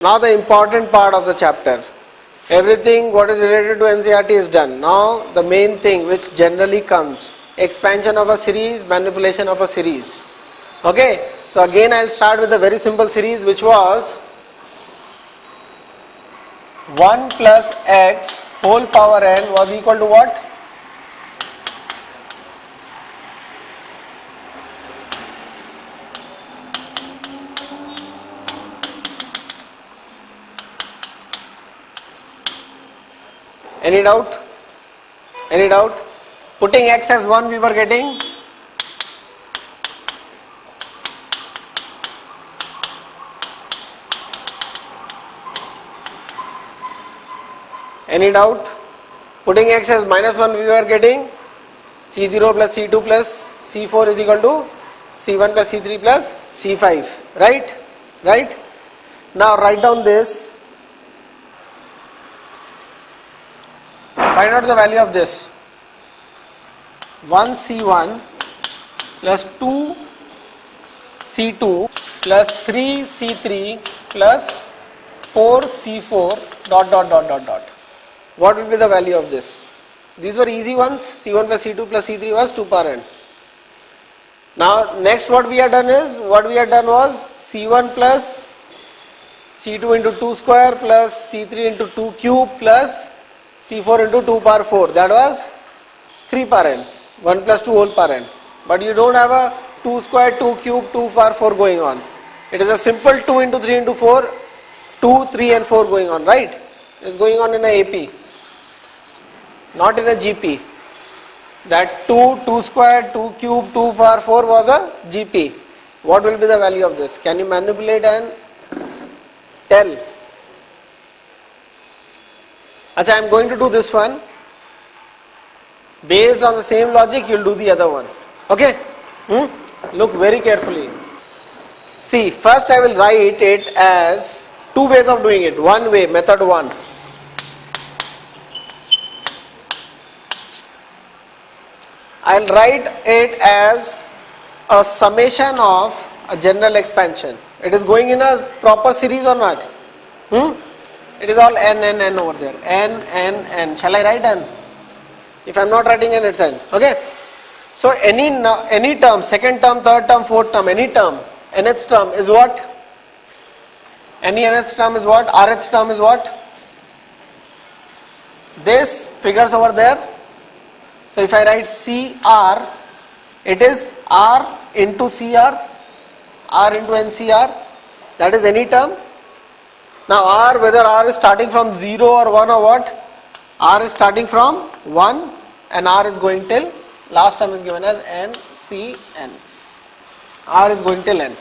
Now the important part of the chapter. Everything what is related to NCERT is done. Now the main thing which generally comes. Expansion of a series, manipulation of a series. Okay. So again I will start with a very simple series which was 1 plus x whole power n was equal to what? Any doubt? Any doubt? Putting x as 1 we were getting any doubt? Putting x as minus 1 we were getting C0 plus C2 plus C4 is equal to C1 plus C3 plus C5. Right? Right? Now write down this. Find out the value of this. 1 C1 plus 2 C2 plus 3 C3 plus 4 C4 dot. What will be the value of this? These were easy ones. C1 plus C2 plus C3 was 2 power n. Now next what we have done was C1 plus C2 into 2 square plus C3 into 2 cube plus C4 into 2 power 4. That was 3 power n. 1 plus 2 whole power n. But you don't have a 2 square, 2 cube, 2 power 4 going on. It is a simple 2 into 3 into 4, 2, 3 and 4 going on, right? It is going on in a AP, not in a GP. That 2 square, 2 cube, 2 power 4 was a GP. What will be the value of this? Can you manipulate and tell? Achha, I am going to do this one. Based on the same logic, you will do the other one. Okay? Look very carefully. See, first I will write it as two ways of doing it. One way, method 1. I will write it as a summation of a general expansion. It is going in a proper series or not? It is all n over there. N. Shall I write n? If I am not writing n, it's n. Okay? So any term, second term, third term, fourth term, any term, nth term is what? Any nth term is what? Rth term is what? This figures over there. So if I write CR, it is R into CR, R into NCR. That is any term. Now R, whether R is starting from 0 or 1 or what? R is starting from 1 and R is going till, last term is given as NCN. R is going till N.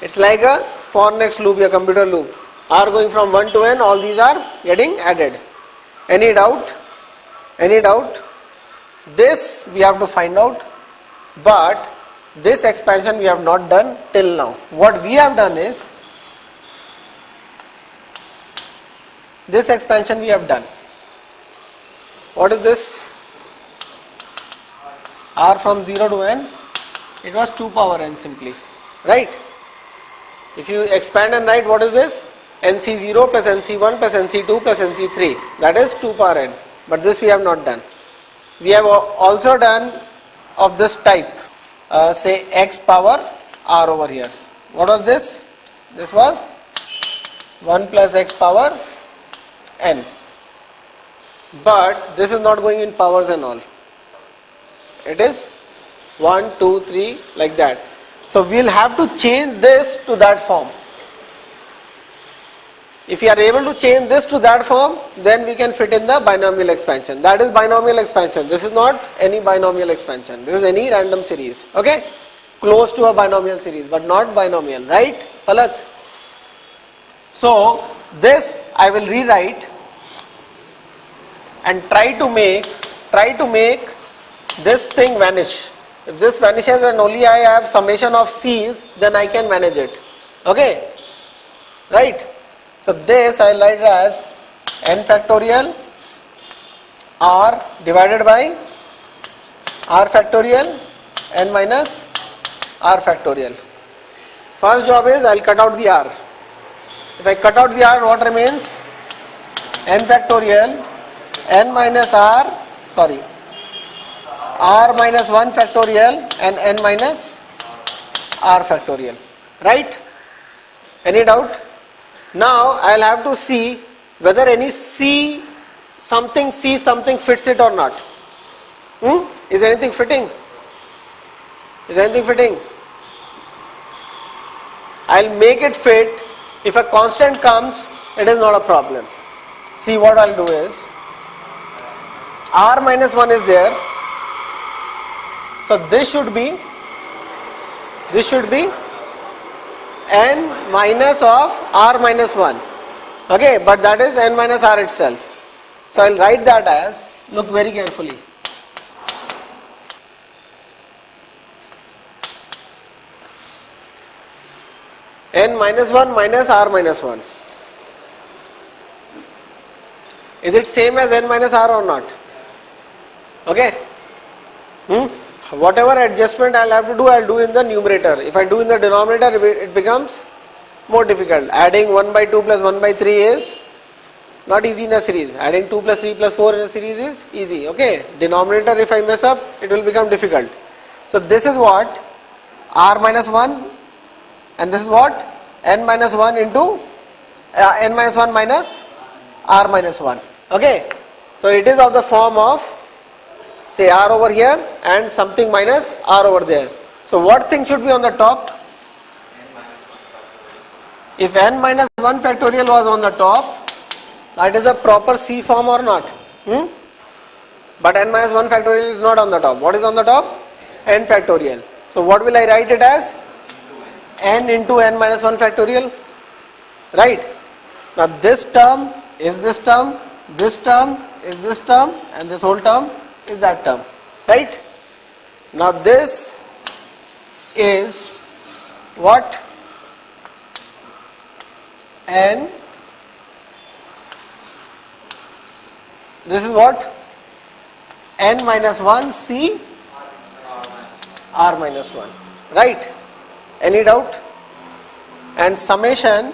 It's like a for next loop, a computer loop. R going from 1 to N, all these are getting added. Any doubt? Any doubt? This we have to find out, but this expansion we have not done till now. What we have done is, this expansion we have done. What is this? R from 0 to n, it was 2 power n simply, right? If you expand and write, what is this? NC0 plus NC1 plus NC2 plus NC3, that is 2 power n. But this we have not done. We have also done of this type, say x power r over here. What was this? This was 1 plus x power n. But this is not going in powers and all. It is 1, 2, 3 like that. So we will have to change this to that form. If we are able to change this to that form, then we can fit in the binomial expansion. That is binomial expansion. This is not any binomial expansion. This is any random series. Okay? Close to a binomial series, but not binomial. Right? Palak? So, this I will rewrite and try to make this thing vanish. If this vanishes and only I have summation of C's, then I can manage it. Okay? Right? So this I write as n factorial r divided by r factorial n minus r factorial. First job is I will cut out the r. If I cut out the r, what remains? N factorial, n minus r, sorry, r minus 1 factorial and n minus r factorial. Right? Any doubt? Now I will have to see whether any C something fits it or not. Is anything fitting? Is anything fitting? I'll make it fit. If a constant comes, it is not a problem. See, what I'll do is, r minus 1 is there. So this should be n minus of r minus 1. Okay, but that is n minus r itself. So I'll write that as, look very carefully. N minus 1 minus r minus 1. Is it same as n minus r or not? Okay? Whatever adjustment I'll have to do, I'll do in the numerator. If I do in the denominator, it becomes more difficult. Adding 1 by 2 plus 1 by 3 is not easy in a series. Adding 2 plus 3 plus 4 in a series is easy. Okay? Denominator, if I mess up, it will become difficult. So this is what? R minus 1. And this is what? N minus 1 into n minus 1 minus r minus 1. Okay? So it is of the form of, say, r over here and something minus r over there. So what thing should be on the top? If n minus 1 factorial was on the top, that is a proper C form or not? But n minus 1 factorial is not on the top. What is on the top? N factorial. So what will I write it as? N into n minus 1 factorial. Right? Now this term is this term, this term is this term, and this whole term is that term. Right? Now this is what? N. This is what? N minus 1 C R minus 1. Right? Any doubt? And summation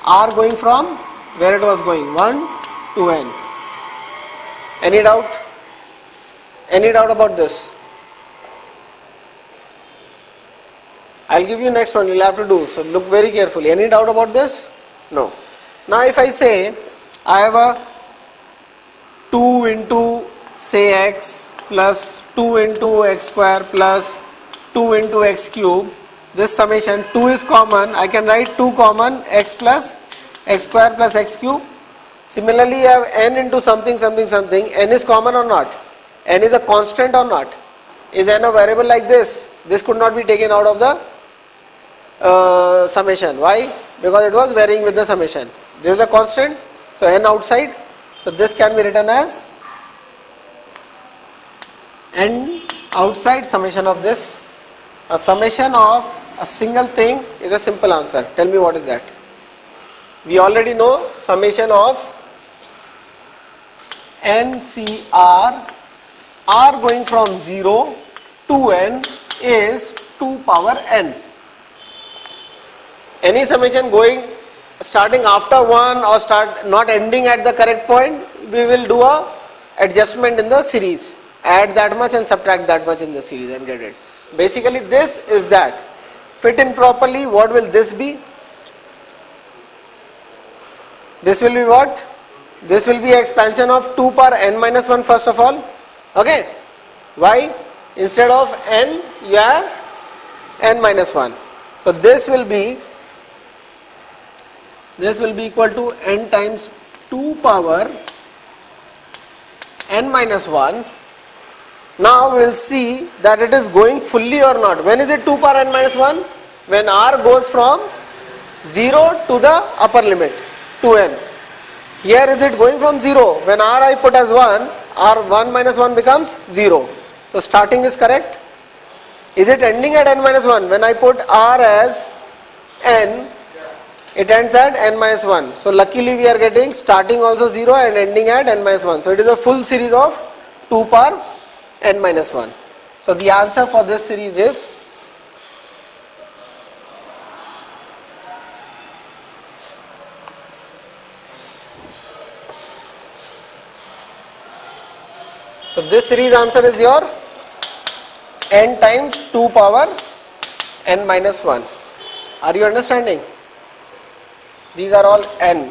R going from where it was going? 1 to N. Any doubt? Any doubt about this? I'll give you next one, you'll have to do. So look very carefully. Any doubt about this? No. Now if I say I have a 2 into say x plus 2 into x square plus 2 into x cube, this summation 2 is common, I can write 2 common x plus x square plus x cube. Similarly, I have n into something something something, n is common or not? N is a constant or not? Is n a variable like this? This could not be taken out of the summation. Why? Because it was varying with the summation. This is a constant, so n outside. So this can be written as n outside summation of this. A summation of a single thing is a simple answer. Tell me what is that? We already know summation of NCR, R going from 0 to N is 2 power N. Any summation going starting after 1 or start not ending at the correct point, we will do a adjustment in the series. Add that much and subtract that much in the series and get it. Basically this is that. Fit in properly, what will this be? This will be what? This will be expansion of 2 power n minus 1 first of all. Okay? Why? Instead of n, you have n minus 1. So this will be equal to n times 2 power n minus 1. Now we will see that it is going fully or not. When is it 2 power n minus 1? When r goes from 0 to the upper limit, to n. Here is it going from 0. When r I put as 1, r1 minus 1 becomes 0. So starting is correct. Is it ending at n minus 1? When I put r as n, it ends at n minus 1. So luckily we are getting starting also 0 and ending at n minus 1. So it is a full series of 2 power n minus 1. So the answer for this series is So this series answer is your n times 2 power n minus 1. Are you understanding? These are all n.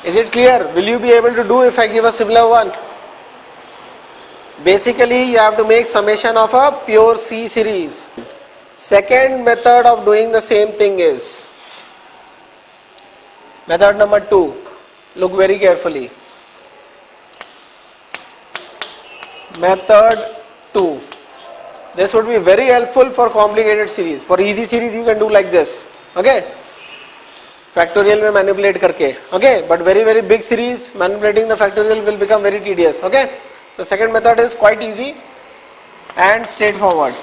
Is it clear? Will you be able to do if I give a similar one? Basically, you have to make summation of a pure C series. Second method of doing the same thing is method number 2. Look very carefully. Method 2. This would be very helpful for complicated series. For easy series, you can do like this. Okay? Factorial में manipulate करके. Okay? But very big series, manipulating the factorial will become very tedious. Okay? The second method is quite easy and straightforward.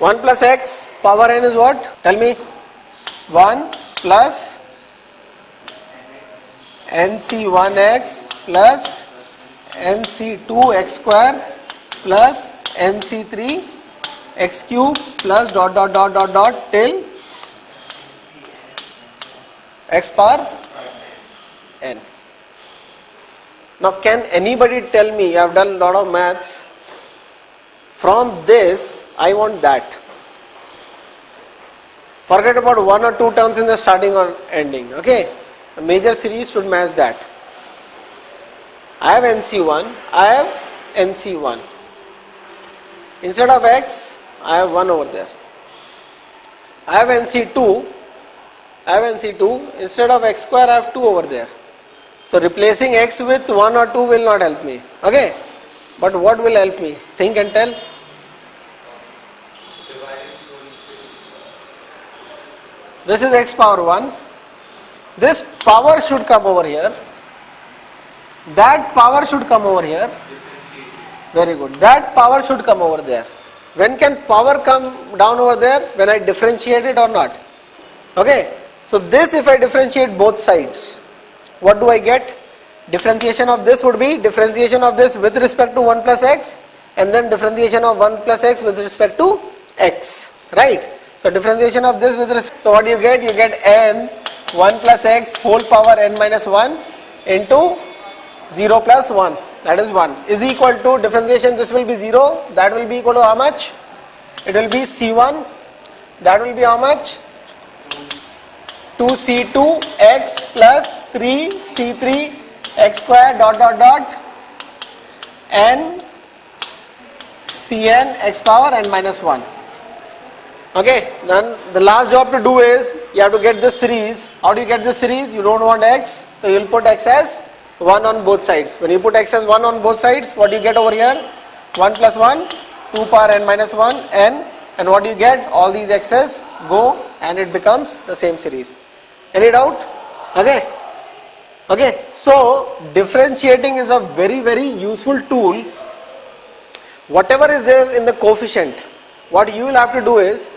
1 plus x power n is what? Tell me. 1 plus nc1x plus nc2x square plus nc3 x cube plus dot till x power n. Now can anybody tell me, I have done a lot of maths, from this I want that. Forget about 1 or 2 terms in the starting or ending, okay? A major series should match that. I have NC1, I have NC1. Instead of x, I have 1 over there. I have NC2, instead of x square, I have 2 over there. So replacing x with 1 or 2 will not help me, okay? But what will help me? Think and tell. This is x power 1. This power should come over here. That power should come over here. Very good. That power should come over there. When can power come down over there? When I differentiate it or not? Okay. So this, if I differentiate both sides, what do I get? Differentiation of this would be differentiation of this with respect to 1 plus x, and then differentiation of 1 plus x with respect to x. Right? So differentiation of this with respect. So what do you get? You get n 1 plus x whole power n minus 1 into 0 plus 1. That is 1. Is equal to differentiation. This will be 0. That will be equal to how much? It will be c1. That will be how much? 2c2 x plus 3c3 x square dot n cn x power n minus 1. Okay, then the last job to do is you have to get this series. How do you get this series? You don't want x, so you will put x as 1 on both sides. When you put x as 1 on both sides, what do you get over here? 1 plus 1, 2 power n minus 1 n, and what do you get? All these x's go and it becomes the same series. Any doubt? Okay. Okay. So differentiating is a very useful tool. Whatever is there in the coefficient, what you will have to do is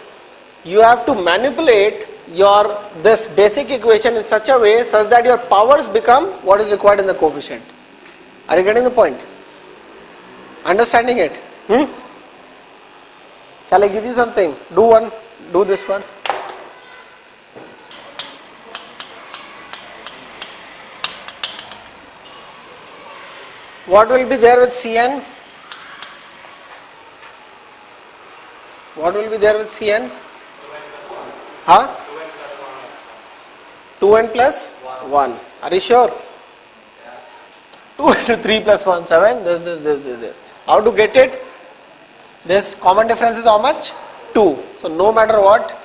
you have to manipulate your this basic equation in such a way such that your powers become what is required in the coefficient. Are you getting the point? Understanding it? Shall I give you something? Do this one. What will be there with Cn? What will be there with Cn? Huh? 2n plus 1. Are you sure? 2 into 3 plus 1, 7. This. How to get it? This common difference is how much? 2. So no matter what,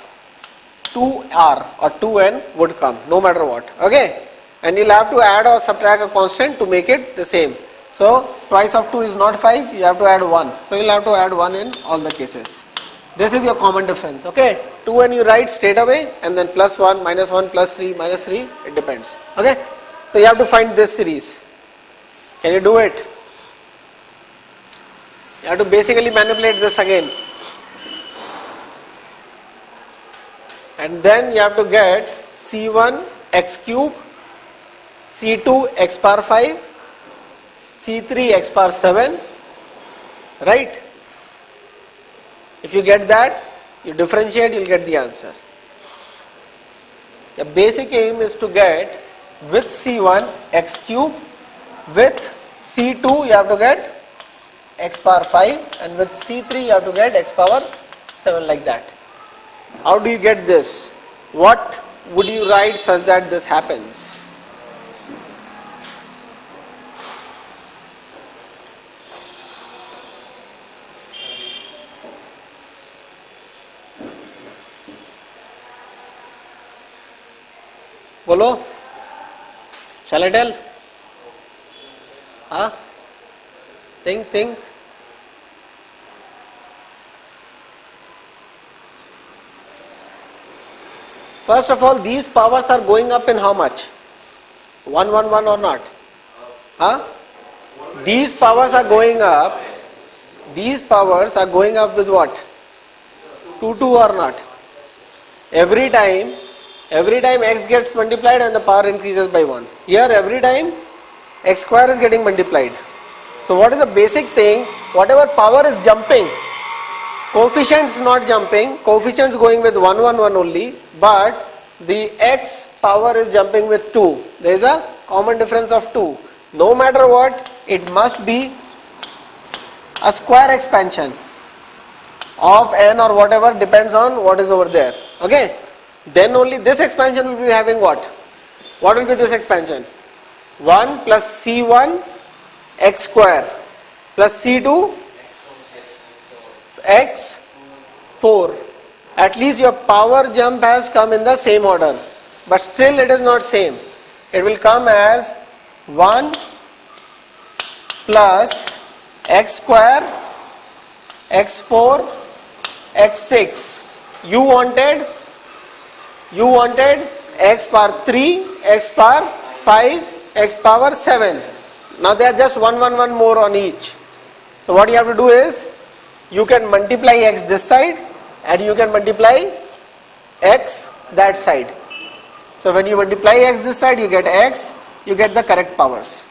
2r or 2n would come, no matter what. Okay? And you'll have to add or subtract a constant to make it the same. So twice of 2 is not 5, you have to add 1. So you'll have to add 1 in all the cases. This is your common difference, okay? 2 and you write straight away, and then plus 1, minus 1, plus 3, minus 3, it depends, okay? So you have to find this series. Can you do it? You have to basically manipulate this again. And then you have to get C1 x cube, C2 x power 5, C3 x power 7, right? If you get that, you differentiate, you'll get the answer. The basic aim is to get with C1 x cube, with C2 you have to get x power 5, and with C3 you have to get x power 7, like that. How do you get this? What would you write such that this happens? Bolo? Shall I tell? Huh? Think. First of all, these powers are going up in how much? 1, 1, 1 or not? Huh? These powers are going up. These powers are going up with what? 2, 2 or not? Every time x gets multiplied and the power increases by 1. Here every time x square is getting multiplied. So what is the basic thing? Whatever power is jumping, coefficients not jumping, coefficients going with 1, 1, 1 only, but the x power is jumping with 2. There is a common difference of 2. No matter what, it must be a square expansion of n or whatever, depends on what is over there. Okay? Then only this expansion will be having what? What will be this expansion? 1 plus C1 x square plus C2 x 4. At least your power jump has come in the same order, but still it is not same. It will come as 1 plus x square x 4 x 6. You wanted x power 3, x power 5, x power 7. Now they are just 1, 1, 1 more on each. So what you have to do is, you can multiply x this side and you can multiply x that side. So when you multiply x this side, you get x, you get the correct powers.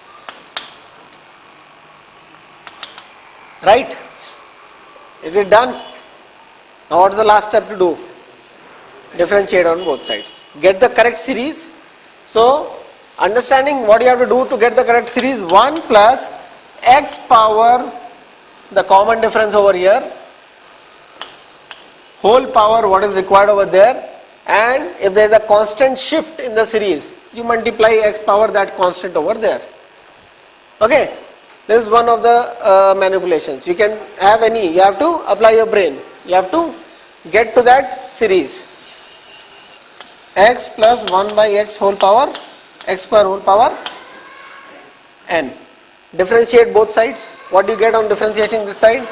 Right? Is it done? Now what is the last step to do? Differentiate on both sides. Get the correct series. So understanding what you have to do to get the correct series, 1 plus x power, the common difference over here, whole power what is required over there, and if there is a constant shift in the series, you multiply x power that constant over there. Okay, this is one of the manipulations. You can have any, you have to apply your brain, you have to get to that series. X plus 1 by x whole power, x square whole power n. Differentiate both sides. What do you get on differentiating this side?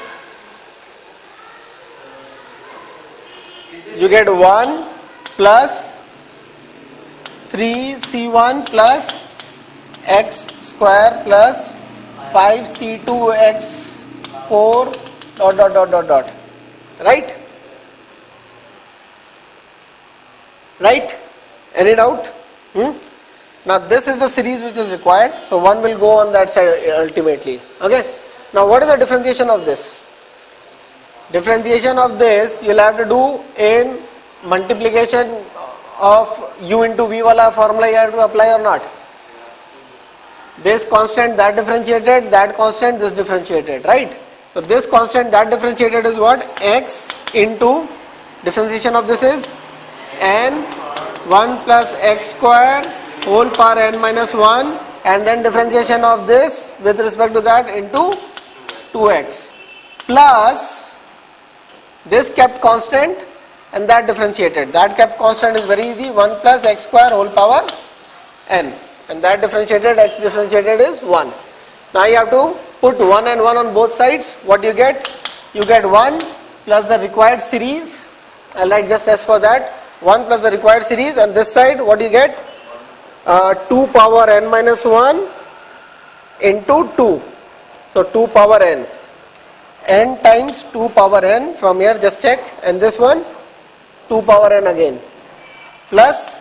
You get 1 plus 3c1 plus x square plus 5c2 x 4 ... Right? Right? Any doubt? Now this is the series which is required, so one will go on that side ultimately. Okay? Now what is the differentiation of this? Differentiation of this you will have to do in multiplication of u into v wala formula, you have to apply or not? This constant, that differentiated, that constant, this differentiated, right? So this constant, that differentiated is what? X into differentiation of this is n 1 plus x square whole power n minus 1, and then differentiation of this with respect to that into 2x plus this kept constant and that differentiated. That kept constant is very easy, 1 plus x square whole power n, and that differentiated, x differentiated is 1. Now you have to put 1 and 1 on both sides. What do you get? You get 1 plus the required series. I'll write just s for that. 1 plus the required series, and this side what do you get? 2 power n minus 1 into 2. So 2 power n. N times 2 power n, from here just check, and this one 2 power n again plus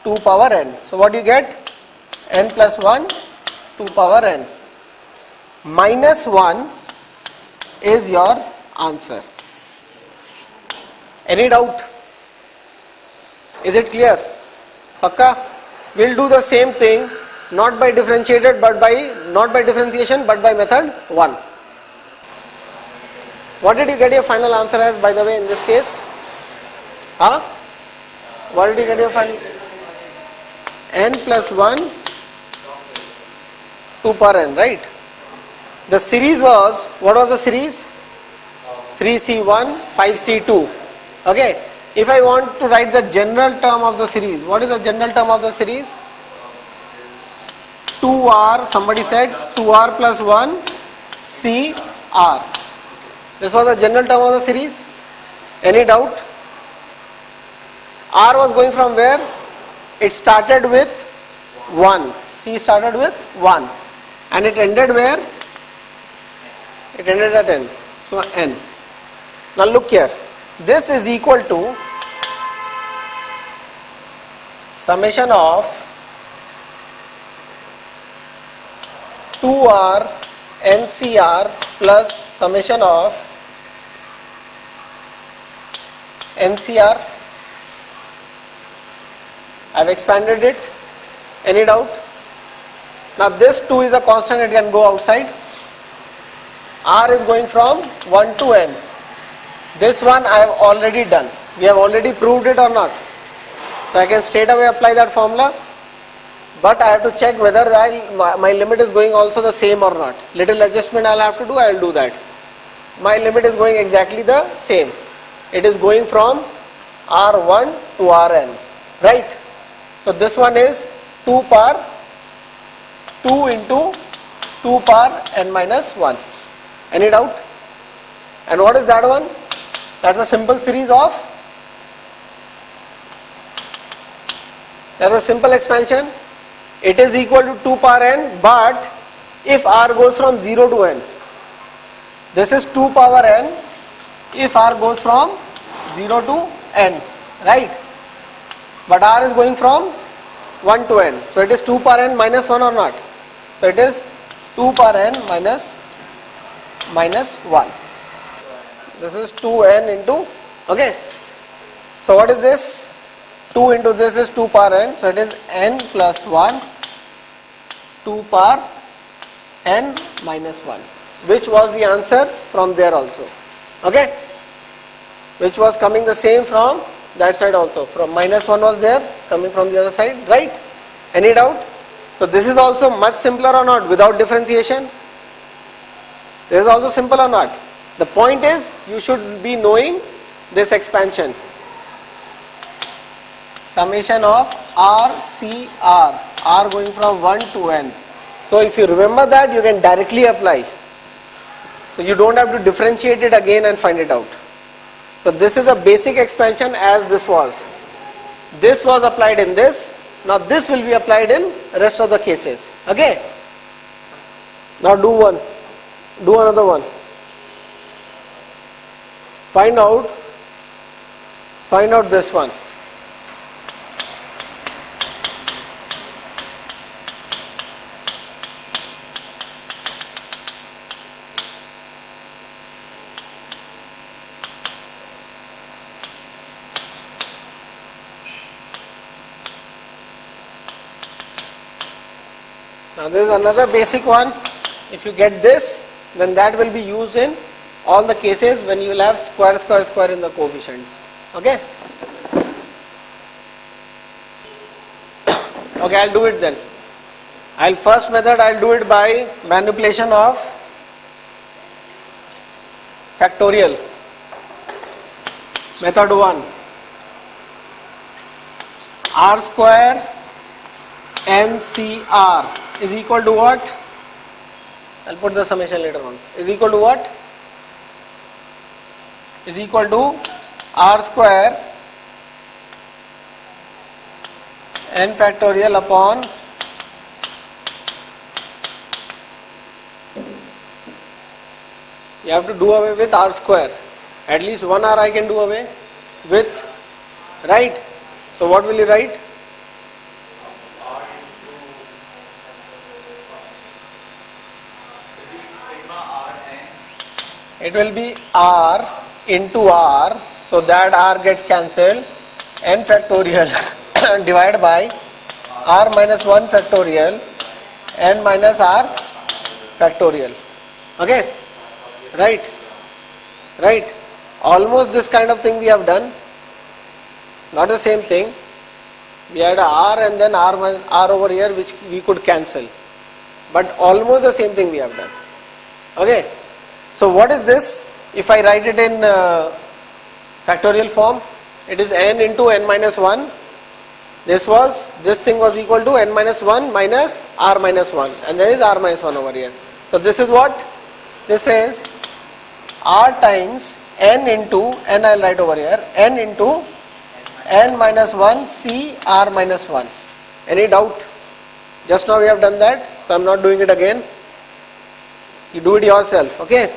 2 power n. So what do you get? N plus 1 2 power n. Minus 1 is your answer. Any doubt? Is it clear? Pakka? We'll do the same thing, not by differentiation but by method 1. What did you get your final answer as, by the way, in this case? Huh? What did you get your final? N plus 1, 2 power n, right? The series was, what was the series? 3C1, 5C2. Okay. If I want to write the general term of the series, what is the general term of the series? 2R, somebody said 2R plus 1 CR. This was the general term of the series. Any doubt? R was going from where? It started with 1. C started with 1. And it ended where? It ended at N. So N. Now look here. This is equal to summation of 2R NCR plus summation of NCR. I have expanded it. Any doubt? Now this 2 is a constant, it can go outside. R is going from 1 to N. This one I have already done. We have already proved it or not. So I can straight away apply that formula. But I have to check whether my limit is going also the same or not. Little adjustment I will have to do, I will do that. My limit is going exactly the same. It is going from R1 to Rn. Right? So this one is 2 power 2 into 2 power n minus 1. Any doubt? And what is that one? That's a simple series of, that's a simple expansion. It is equal to 2 power n, but if R goes from 0 to n, this is 2 power n if R goes from 0 to n, right? But R is going from 1 to n, so it is 2 power n minus 1 or not? So it is 2 power n minus 1. This is 2n into, okay. So what is this? 2 into this is 2 power n, so it is n plus 1, 2 power n minus 1, which was the answer from there also, okay, which was coming the same from that side also. From minus 1 was there, coming from the other side, right? Any doubt? So this is also much simpler or not without differentiation? This is also simple or not? The point is, you should be knowing this expansion. Summation of RCR, R going from 1 to n. So if you remember that, you can directly apply. So you don't have to differentiate it again and find it out. So this is a basic expansion as this was. This was applied in this. Now this will be applied in rest of the cases. Okay? Now do one. Do another one. Find out this one. Now this is another basic one. If you get this, then that will be used in all the cases when you will have square in the coefficients. Okay? Okay, I'll do it then. First method I'll do it by manipulation of factorial. Method 1. R square NCR is equal to what? I'll put the summation later on. Is equal to what? Is equal to R square n factorial upon you have to do away with R square. At least 1 R I can do away with, right? So what will you write? It will be R into R, so that R gets cancelled, n factorial divided by r minus 1 factorial n minus r factorial. Okay, right, almost this kind of thing we have done, not the same thing. We had a r and then r over here which we could cancel, but almost the same thing we have done. Okay, so what is this? If I write it in factorial form, it is n into n minus 1. This thing was equal to n minus 1 minus r minus 1, and there is r minus 1 over here. So this is what? This is r times n into, n I will write over here, n into n minus 1 c r minus 1. Any doubt? Just now we have done that, so I am not doing it again. You do it yourself, okay?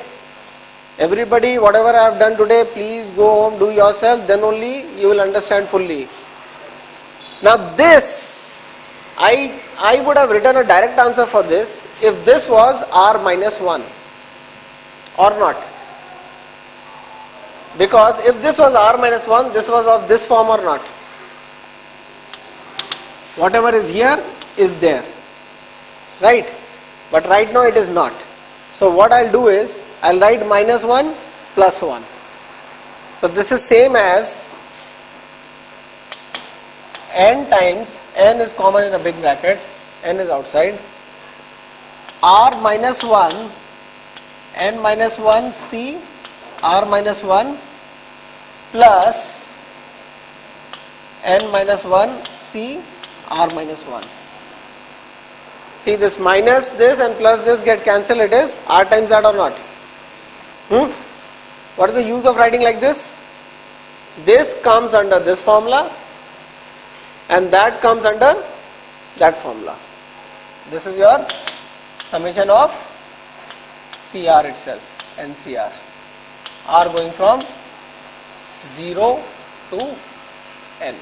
Everybody, whatever I have done today, please go home, do yourself, then only you will understand fully. Now this, I would have written a direct answer for this if this was r minus 1 or not. Because if this was r minus 1, this was of this form or not. Whatever is here is there. Right? But right now it is not. So what I will do is, I will write minus 1 plus 1. So this is same as n times, n is common in a big bracket, n is outside, r minus 1, n minus 1 c, r minus 1 plus n minus 1 c, r minus 1. See, this minus this and plus this get cancelled, it is r times that or not? What is the use of writing like this? This comes under this formula and that comes under that formula. This is your summation of CR itself, NCR. R going from 0 to n.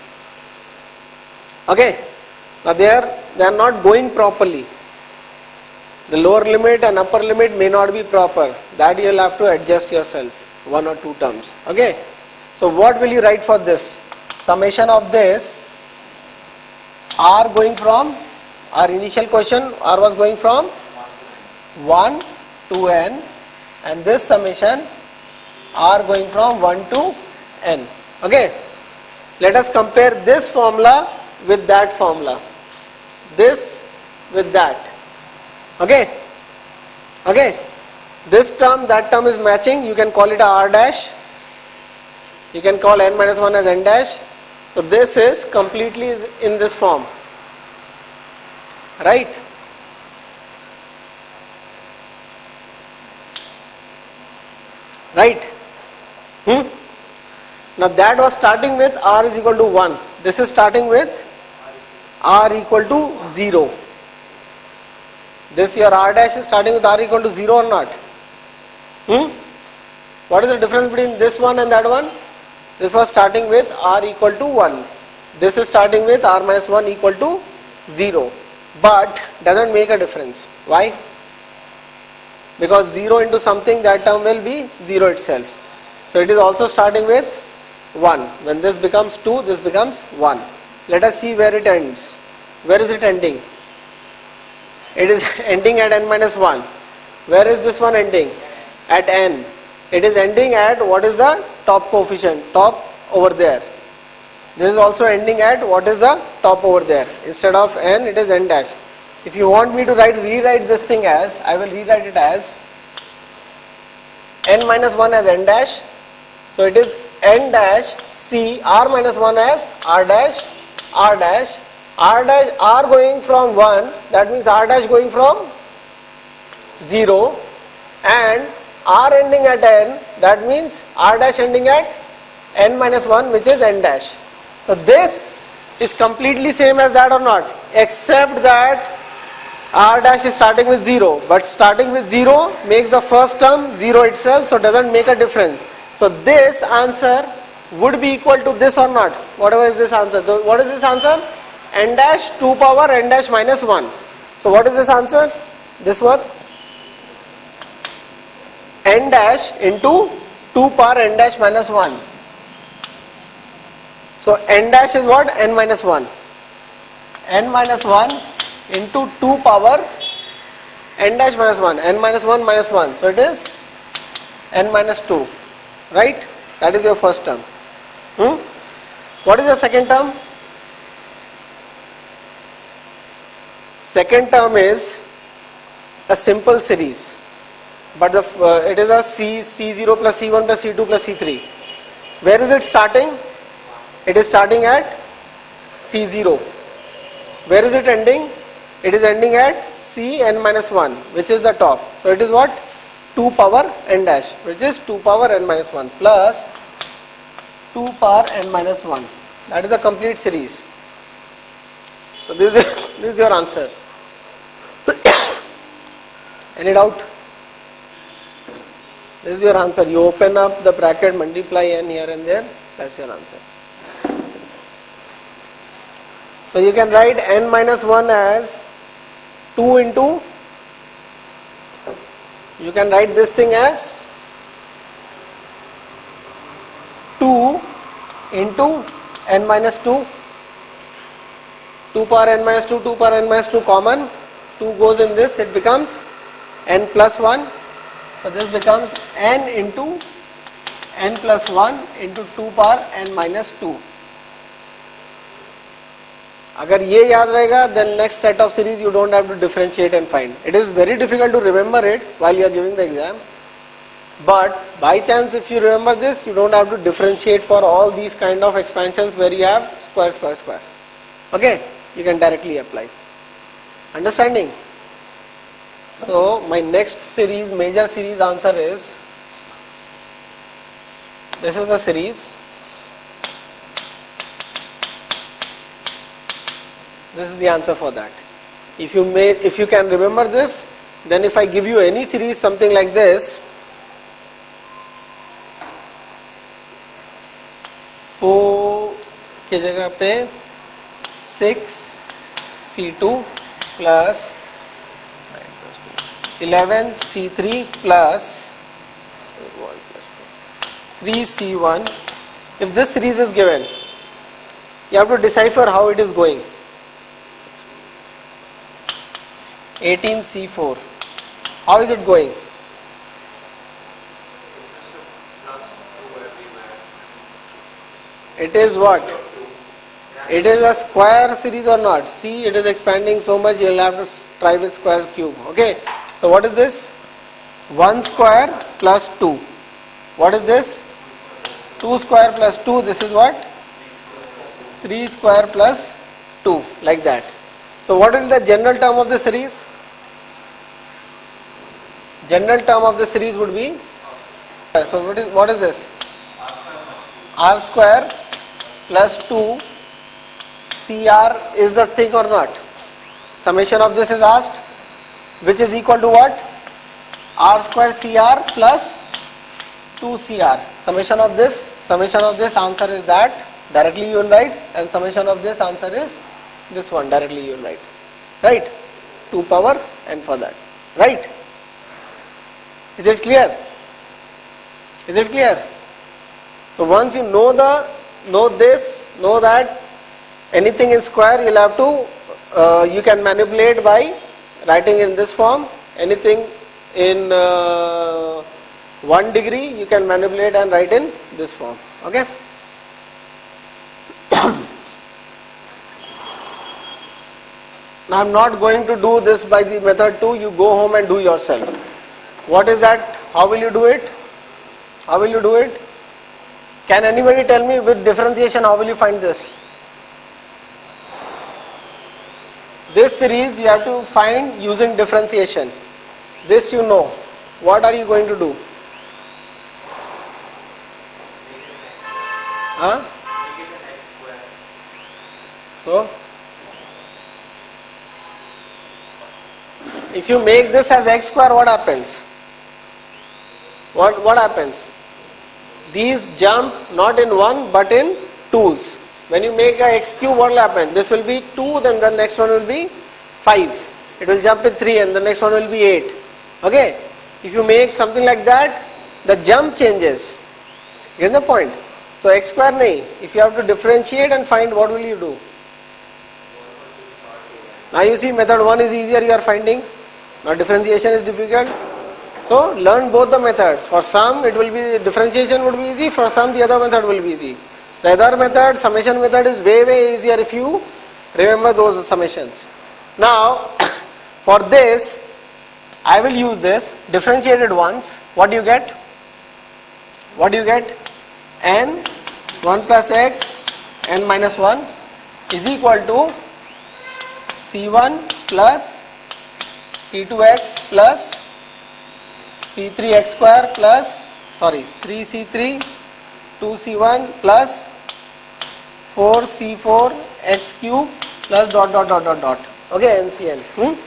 Okay. Now they are not going properly. The lower limit and upper limit may not be proper. That you will have to adjust yourself, 1 or 2 terms. Okay. So what will you write for this? Summation of this, r going from, our initial question, r was going from 1 to n, and this summation, r going from 1 to n. Okay. Let us compare this formula with that formula. This with that. Okay. Okay. This term, that term is matching. You can call it a r dash. You can call n minus 1 as n dash. So this is completely in this form. Right? Right? Now that was starting with r is equal to 1. This is starting with r equal to 0. This your r dash is starting with r equal to 0 or not? What is the difference between this one and that one? This was starting with r equal to 1. This is starting with r minus 1 equal to 0. But doesn't make a difference. Why? Because 0 into something, that term will be 0 itself. So it is also starting with 1. When this becomes 2, this becomes 1. Let us see where it ends. Where is it ending? It is ending at n minus 1. Where is this one ending? At n. It is ending at, what is the top coefficient? Top over there. This is also ending at, what is the top over there? Instead of n, it is n dash. If you want me to rewrite this thing as, I will rewrite it as n minus 1 as n dash. So it is n dash c, r minus 1 as r dash, r dash, r dash, r going from 1, that means r dash going from 0, and r ending at n, that means r dash ending at n minus 1, which is n dash. So this is completely same as that or not, except that r dash is starting with 0, but starting with 0 makes the first term 0 itself, so doesn't make a difference. So this answer would be equal to this or not? Whatever is this answer. So what is this answer? N dash 2 power n dash minus 1. So what is this answer? This one? N dash into 2 power n dash minus 1. So n dash is what? N minus 1. n minus 1 into 2 power n dash minus 1, n minus 1 minus 1, so it is n minus 2, right? That is your first term. What is the second term? Second term is a simple series, but it is a C0 plus C1 plus C2 plus C3. Where is it starting? It is starting at C0. Where is it ending? It is ending at Cn minus 1, which is the top. So it is what? 2 power n dash, which is 2 power n minus 1 plus 2 power n minus 1. That is a complete series. So this is your answer. Any doubt? This is your answer. You open up the bracket, multiply n here and there. That's your answer. So you can write n minus 1 as 2 into, you can write this thing as 2 into n minus 2. 2 power n minus 2, 2 power n minus 2 common. 2 goes in this, it becomes n plus 1. So this becomes n into n plus 1 into 2 power n minus 2. Agar ye yaad rahega, then next set of series you don't have to differentiate and find. It is very difficult to remember it while you are giving the exam. But by chance if you remember this, you don't have to differentiate for all these kind of expansions where you have square, square, square. Okay, you can directly apply. Understanding? So my next series, major series answer is, this is the series. This is the answer for that. If you can remember this, then if I give you any series something like this, 4 के जगह पे 6c2 plus 11c3 plus 3c1. If this series is given, you have to decipher how it is going. 18c4. How is it going? It is what? It is a square series or not? See, it is expanding so much, you will have to try with square cube. Okay. So what is this? 1 square plus 2. What is this? 2 square plus 2. This is what? 3 square plus 2. Like that. So what is the general term of the series? General term of the series would be, so what is this? R square plus 2 CR is the thing or not? Summation of this is asked, which is equal to what? R square CR plus 2 CR. Summation of this answer is that, directly you will write, and summation of this answer is this one, directly you will write. Right? 2 power n for that. Right? Is it clear? Is it clear? So once you know that anything in square, you'll have to, you can manipulate by writing in this form. Anything in 1 degree, you can manipulate and write in this form. Okay? Now I'm not going to do this by the method 2. You go home and do yourself. What is that? How will you do it? How will you do it? Can anybody tell me with differentiation how will you find this? This series you have to find using differentiation. This you know. What are you going to do? Huh? So, if you make this as x square, what happens? What happens? These jump not in 1 but in 2's. When you make a x cube, what will happen? This will be 2, then the next one will be 5. It will jump in 3 and the next one will be 8. Okay? If you make something like that, the jump changes. Get the point? So x square nahi. If you have to differentiate and find, what will you do? Now you see method 1 is easier, you are finding. Now differentiation is difficult. So learn both the methods. For some it will be, differentiation would be easy, for some the other method will be easy. The other method, summation method, is way easier if you remember those summations. Now for this I will use this differentiated ones. What do you get? What do you get? N 1 plus x n minus 1 is equal to c1 plus c2x plus c3x square plus 3c3 2c1 plus 4c4 x cube plus dot. Okay, NCN.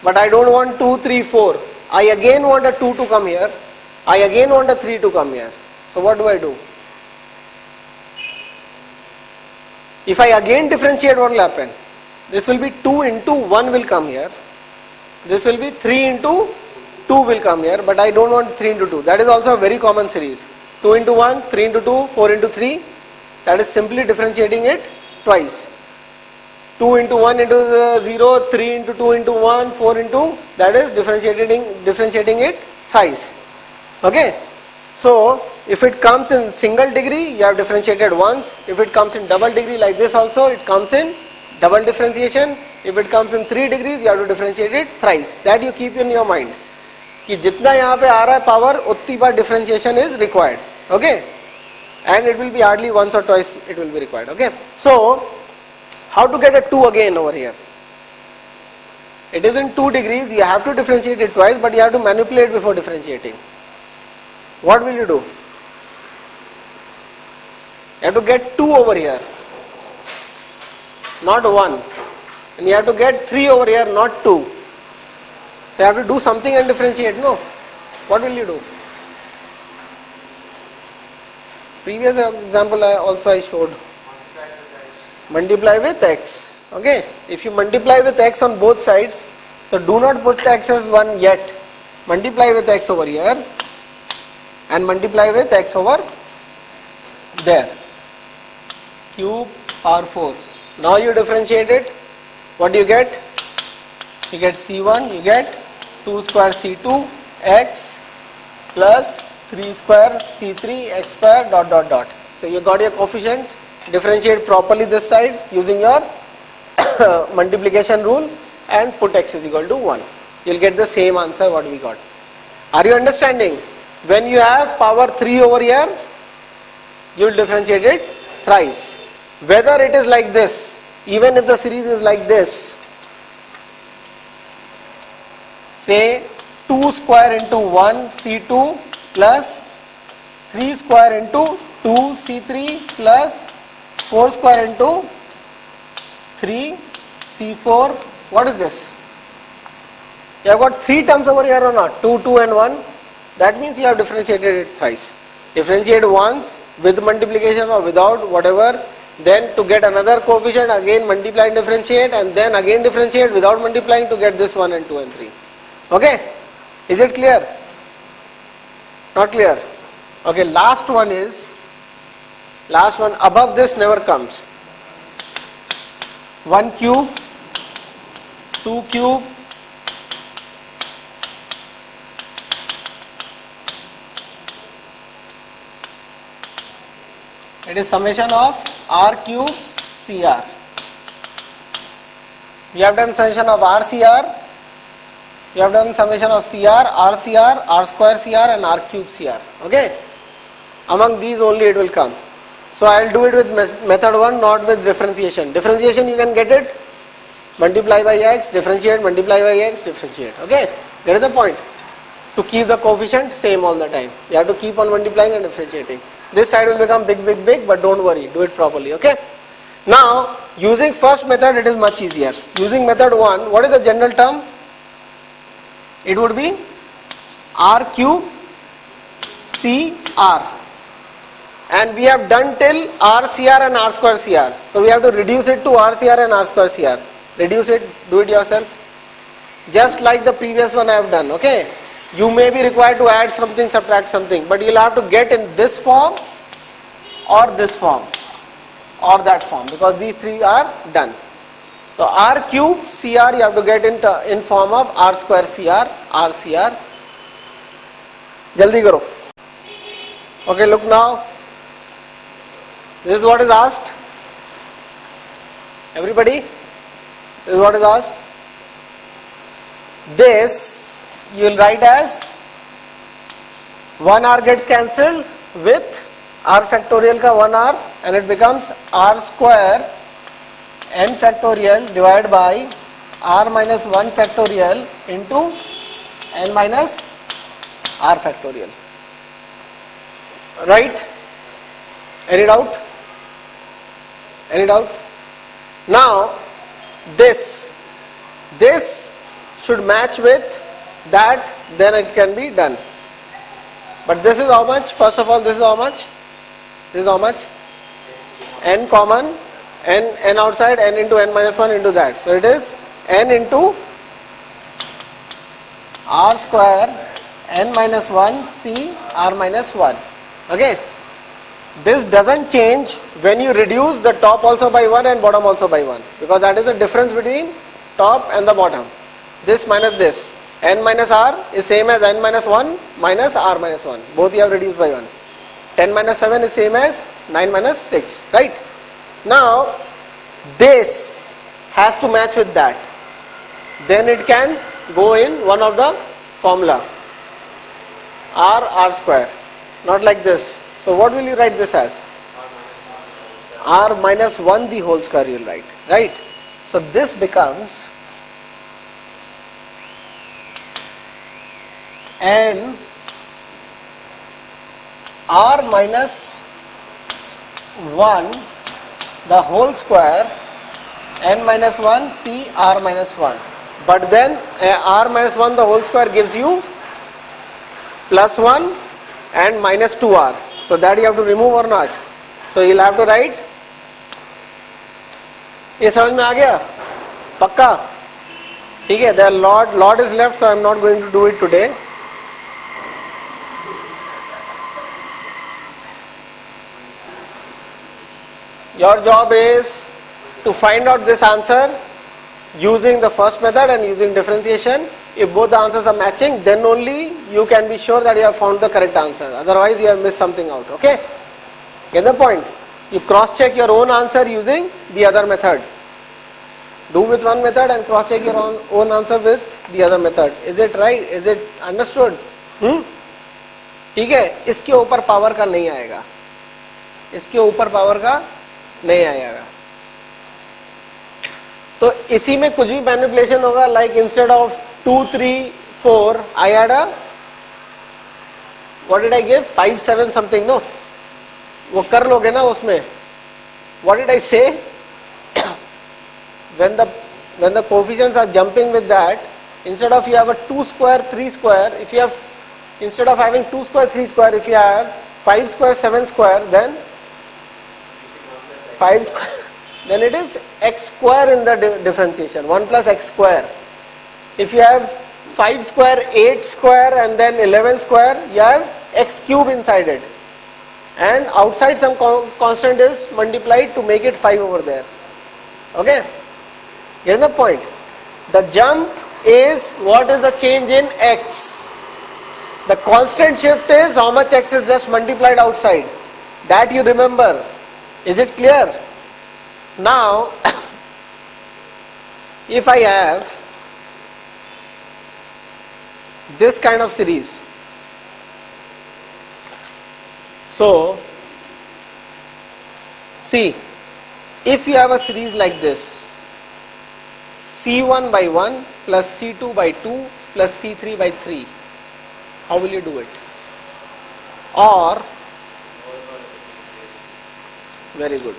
But I don't want 2, 3, 4. I again want a 2 to come here. I again want a 3 to come here. So what do I do? If I again differentiate, what will happen? This will be 2 into 1 will come here. This will be 3 into 2 will come here. But I don't want 3 into 2. That is also a very common series. 2 into 1, 3 into 2, 4 into 3. That is simply differentiating it twice. 2 into 1 into 0, 3 into 2 into 1, 4 into, that is differentiating it thrice. Okay. So if it comes in single degree, you have differentiated once. If it comes in double degree like this also, it comes in double differentiation. If it comes in 3 degrees, you have to differentiate it thrice. That you keep in your mind. कि जितना यहाँ पे आ रहा है power, उतनी बार differentiation is required. Okay. And it will be hardly once or twice it will be required. Okay. So how to get a 2 again over here? It is in 2 degrees, you have to differentiate it twice, but you have to manipulate before differentiating. What will you do? You have to get 2 over here, not 1. And you have to get 3 over here, not 2. So you have to do something and differentiate, no? What will you do? Previous example I showed. Multiply with x. Okay. If you multiply with x on both sides, so do not put x as 1 yet. Multiply with x over here and multiply with x over there. Cube power 4. Now you differentiate it. What do you get? You get c1, you get 2 square c2 x plus 3 square c3 x square dot. So you got your coefficients. Differentiate properly this side using your multiplication rule and put x is equal to 1. You will get the same answer what we got. Are you understanding? When you have power 3 over here, you will differentiate it thrice. Whether it is like this, even if the series is like this, say 2 square into 1 c2 plus 3 square into 2 c3 plus 4 square into 3 c4. What is this? You have got 3 terms over here or not? 2, 2 and 1. That means you have differentiated it thrice. Differentiate once with multiplication or without, whatever. Then to get another coefficient, again multiply and differentiate, and then again differentiate without multiplying to get this 1 and 2 and 3. Okay? Is it clear? Not clear? Okay, last one above this never comes. 1 cube, 2 cube, it is summation of r cube CR. We have done summation of RCR, we have done summation of CR, RCR, R square CR and R cube CR. Okay? Among these only it will come. So I will do it with method 1, not with differentiation. Differentiation you can get it, multiply by x, differentiate, multiply by x, differentiate. Okay? Get the point? To keep the coefficient same all the time. You have to keep on multiplying and differentiating. This side will become big, but don't worry, do it properly. Okay? Now, using first method it is much easier. Using method 1, what is the general term? It would be r cube CR. And we have done till RCR and R square CR. So we have to reduce it to RCR and R square CR. Reduce it, do it yourself. Just like the previous one I have done. Okay? You may be required to add something, subtract something, but you will have to get in this form or this form or that form, because these three are done. So r cube CR you have to get in form of r square CR, r CR. Jaldi karo. Okay, look now. This is what is asked. Everybody, this is what is asked. This you will write as 1r gets cancelled with r factorial ka 1r and it becomes r square n factorial divided by r minus 1 factorial into n minus r factorial. Right? Any doubt? Any doubt? Now this should match with that, then it can be done. But this is how much? First of all, this is how much? This is how much? N common, n outside, n into n minus 1 into that. So it is n into r square n minus 1 c r minus 1. Okay? This doesn't change when you reduce the top also by 1 and bottom also by 1, because that is the difference between top and the bottom. This minus this. N minus r is same as n minus 1 minus r minus 1. Both you have reduced by 1. 10 minus 7 is same as 9 minus 6. Right? Now, this has to match with that. Then it can go in one of the formula. R square. Not like this. So what will you write this as? R minus 1 the whole square you will write. Right? So this becomes n r minus 1 the whole square n minus 1 c r minus 1. But then r minus 1 the whole square gives you plus 1 and minus 2r. So that you have to remove or not. So you'll have to write. ये समझ में आ गया? पक्का? ठीक है? There are lot is left, so I am not going to do it today. Your job is to find out this answer using the first method and using differentiation. If both the answers are matching, then only you can be sure that you have found the correct answer. Otherwise, you have missed something out. Okay? Get the point? You cross-check your own answer using the other method. Do with one method and cross-check your own answer with the other method. Is it right? Is it understood? ठीक है? इसके ऊपर power का नहीं आएगा. इसके ऊपर power का नहीं आएगा. तो इसी में कुछ भी मैनिपुलेशन होगा. Like instead of 2, 3, 4, I had a, what did I give? 5, 7 something, no? वो कर लोगे ना उसमें. What did I say? When the coefficients are jumping with that, instead of you have a 2 square, 3 square, if you have, instead of having 2 square, 3 square, if you have 5 square, 7 square, then 5 square, then it is x square in the differentiation, 1 plus x square. If you have 5 square, 8 square and then 11 square, you have x cube inside it. And outside some constant is multiplied to make it 5 over there. Okay? Get the point? The jump is what is the change in x. The constant shift is how much x is just multiplied outside. That you remember. Is it clear? Now, if I have this kind of series, so see, if you have a series like this, C1 by 1 plus C2 by 2 plus C3 by 3, how will you do it? Or, very good,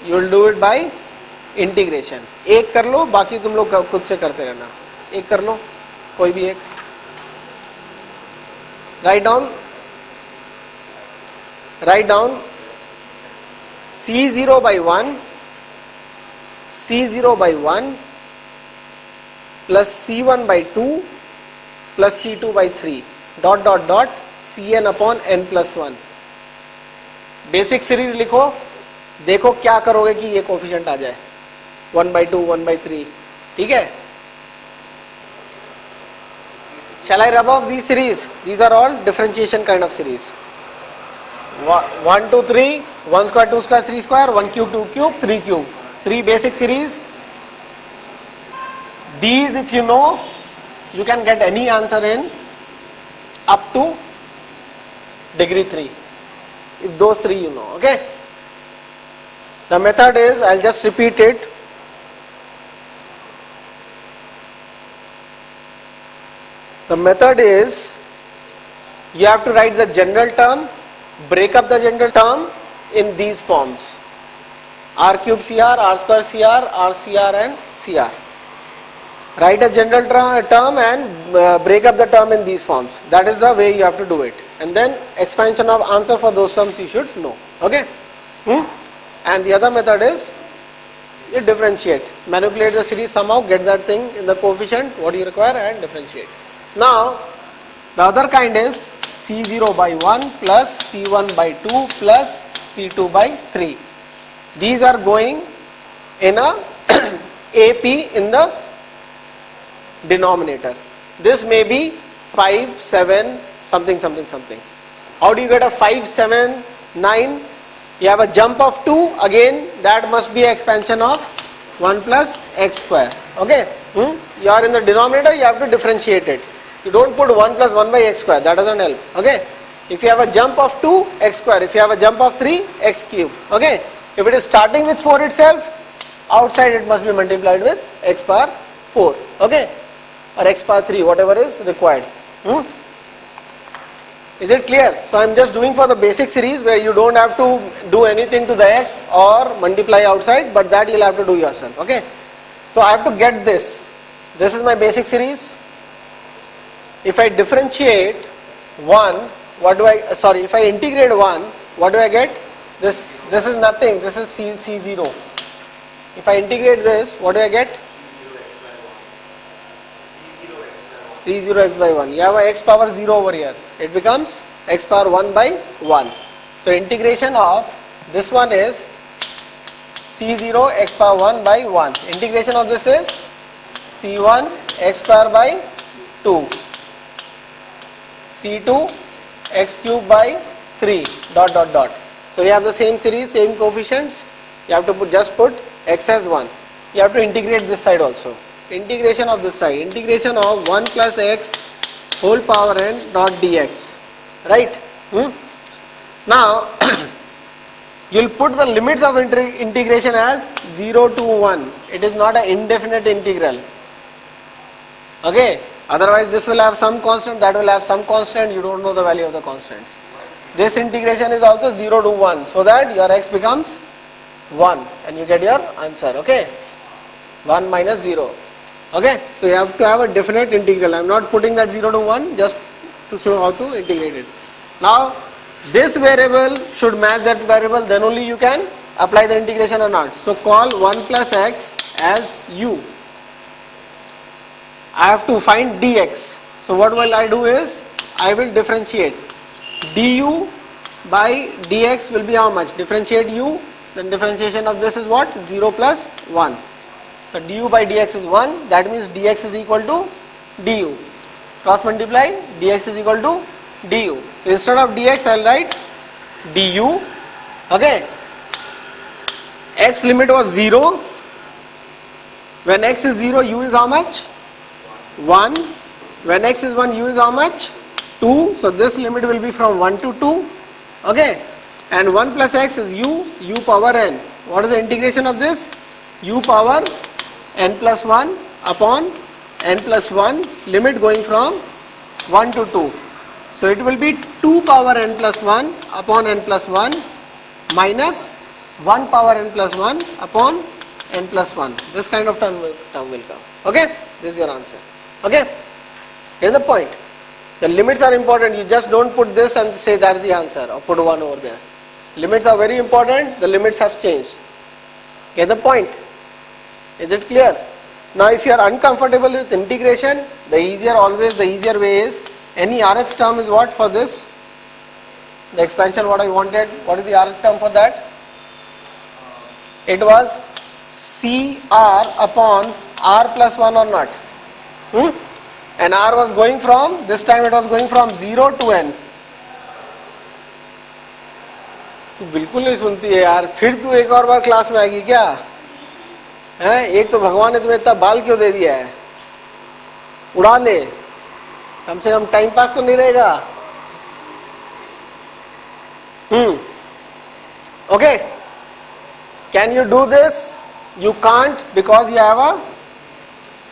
you will do it by integration. एक कर लो, बाकी तुम लोग खुद से करते रहना. एक कर लो, कोई भी एक. Write down C0 by 1, C0 by 1 plus C1 by 2 plus C2 by 3 dot dot dot Cn upon n plus 1. Basic series लिखो, देखो क्या करोगे कि ये कोफिशिएंट आ जाए. 1/2, 1/3. ठीक है? Shall I rub off these series? These are all differentiation kind of series. 1, 2, 3, 1 square, 2 square, 3 square, 1 cube, 2 cube, 3 cube. 3 basic series. These, if you know, you can get any answer in up to degree 3. If those 3 you know, okay? The method is, I'll just repeat it. The method is, you have to write the general term, break up the general term in these forms. R cube CR, R square CR, R CR and CR. Write a general term and break up the term in these forms. That is the way you have to do it. And then expansion of answer for those terms you should know. Okay? And the other method is, you differentiate. Manipulate the series somehow, get that thing in the coefficient, what you require, and differentiate. Now, the other kind is C0 by 1 plus C1 by 2 plus C2 by 3. These are going in a AP in the denominator. This may be 5, 7, something, something, something. How do you get a 5, 7, 9? You have a jump of 2, again that must be expansion of 1 plus x square. Okay? You are in the denominator, you have to differentiate it. You don't put 1 plus 1 by x square, that doesn't help. Okay? If you have a jump of 2, x square. If you have a jump of 3, x cube. Okay? If it is starting with 4 itself, outside it must be multiplied with x power 4. Okay? Or x power 3, whatever is required. Is it clear? So I am just doing for the basic series where you don't have to do anything to the x or multiply outside, but that you will have to do yourself. Okay? So I have to get this. This is my basic series. If I differentiate 1, what do I, if I integrate 1, what do I get? This is nothing, this is C0. If I integrate this, what do I get? C0 x by 1. You have a x power 0 over here. It becomes x power 1 by 1. So integration of this one is C0 x power 1 by 1. Integration of this is C1 x square by 2. C2 x cube by 3 dot dot dot. So you have the same series, same coefficients. You have to just put x as 1. You have to integrate this side also. Integration of this side. Integration of 1 plus x whole power n dot dx. Right? Now, you will put the limits of integration as 0 to 1. It is not an indefinite integral. Okay? Otherwise this will have some constant, that will have some constant, you don't know the value of the constants. This integration is also 0 to 1, so that your x becomes 1 and you get your answer. Okay? 1 minus 0. Okay? So you have to have a definite integral. I am not putting that 0 to 1 just to show how to integrate it. Now this variable should match that variable, then only you can apply the integration or not. So call 1 plus x as u. I have to find dx. So what will I do is, I will differentiate. Du by dx will be how much? Differentiate u, then differentiation of this is what? 0 plus 1. So du by dx is 1, that means dx is equal to du. Cross multiply, dx is equal to du. So instead of dx I will write du. Okay. X limit was 0. When x is 0, u is how much? 1. When x is 1, u is how much? 2. So this limit will be from 1 to 2. Okay. And 1 plus x is u power n. What is the integration of this? U power n plus 1 upon n plus 1, limit going from 1 to 2. So it will be 2 power n plus 1 upon n plus 1 minus 1 power n plus 1 upon n plus 1. This kind of term will come. Okay. This is your answer. Okay. Here's the point. The limits are important. You just don't put this and say that is the answer or put 1 over there. Limits are very important. The limits have changed. Get the point? Is it clear? Now if you are uncomfortable with integration, the easier way is, any RH term is what for this? The expansion what I wanted. What is the RH term for that? It was CR upon R plus 1 or not? And R was going from, this time it was going from 0 to N. तू बिल्कुल नहीं सुनती है यार, फिर तू एक और बार क्लास में आएगी क्या? हैं? एक तो भगवान ने तुम्हें इतना बाल क्यों दे दिया है? उड़ा ले, कम से कम टाइम पास तो नहीं रहेगा. Okay, can you do this? You can't, because you have a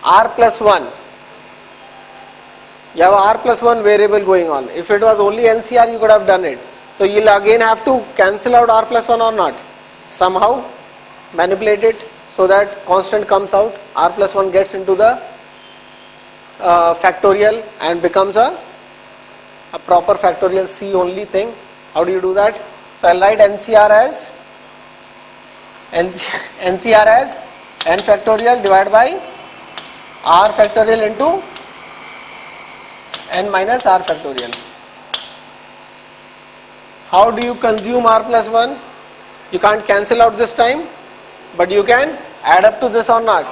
R plus 1. You have a R plus 1 variable going on. If it was only NCR, you could have done it. So you will again have to cancel out R plus 1 or not. Somehow manipulate it so that constant comes out. R plus 1 gets into the factorial and becomes a proper factorial C only thing. How do you do that? So I will write NCR as n factorial divided by R factorial into n minus R factorial. How do you consume R plus 1? You can't cancel out this time, but you can add up to this or not,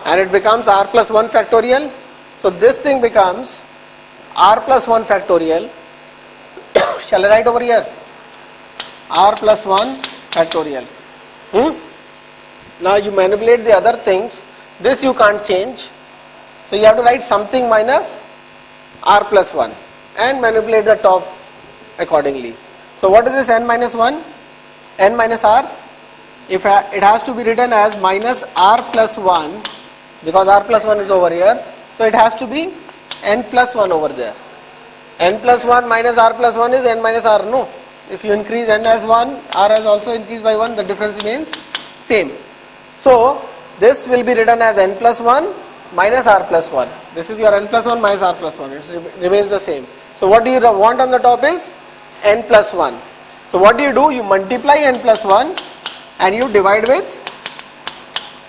and it becomes R plus 1 factorial. So this thing becomes R plus 1 factorial. Shall I write over here? R plus 1 factorial. Now you manipulate the other things. This you can't change. So you have to write something minus R plus 1 and manipulate the top accordingly. So what is this n minus 1? N minus R? If it has to be written as minus R plus 1, because R plus 1 is over here, so it has to be n plus 1 over there. N plus 1 minus R plus 1 is n minus R, no? If you increase n as 1, R has also increased by 1, the difference remains same. So this will be written as n plus 1 minus R plus 1. This is your n plus 1 minus R plus 1. It remains the same. So what do you want on the top is n plus 1. So what do? You multiply n plus 1 and you divide with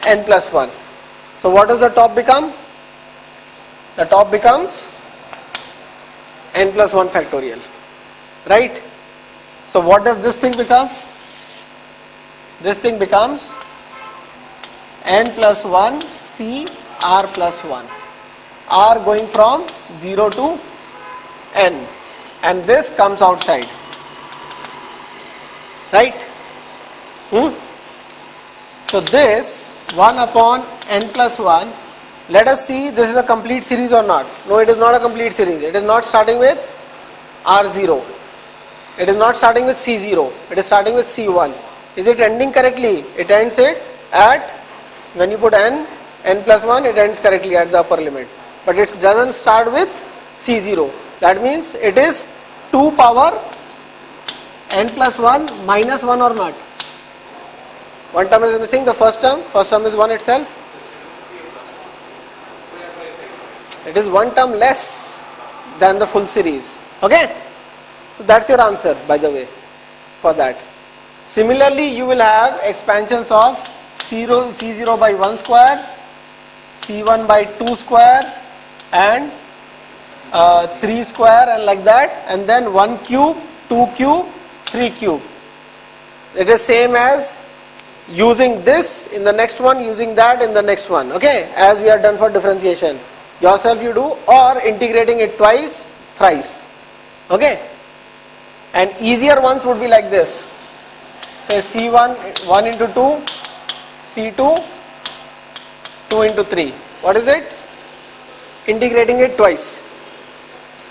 n plus 1. So what does the top become? The top becomes n plus 1 factorial. Right? So what does this thing become? This thing becomes n plus 1 C R plus 1. R going from 0 to n, and this comes outside. Right? So this 1 upon n plus 1, let us see this is a complete series or not. No, it is not a complete series. It is not starting with R0. It is not starting with C0. It is starting with C1. Is it ending correctly? It ends it at, when you put n plus 1, it ends correctly at the upper limit. But it doesn't start with C0. That means it is 2 power n plus 1 minus 1 or not. One term is missing, the first term is 1 itself. It is 1 term less than the full series. Okay? So that's your answer, by the way, for that. Similarly, you will have expansions of C0 by 1 square, C1 by 2 square, and 3 square, and like that, and then 1 cube, 2 cube, 3 cube. It is same as using this in the next one, using that in the next one, okay, as we are done for differentiation. Yourself you do, or integrating it twice, thrice, okay. And easier ones would be like this. Say C1, 1 into 2, C2, 2 into 3. What is it? Integrating it twice.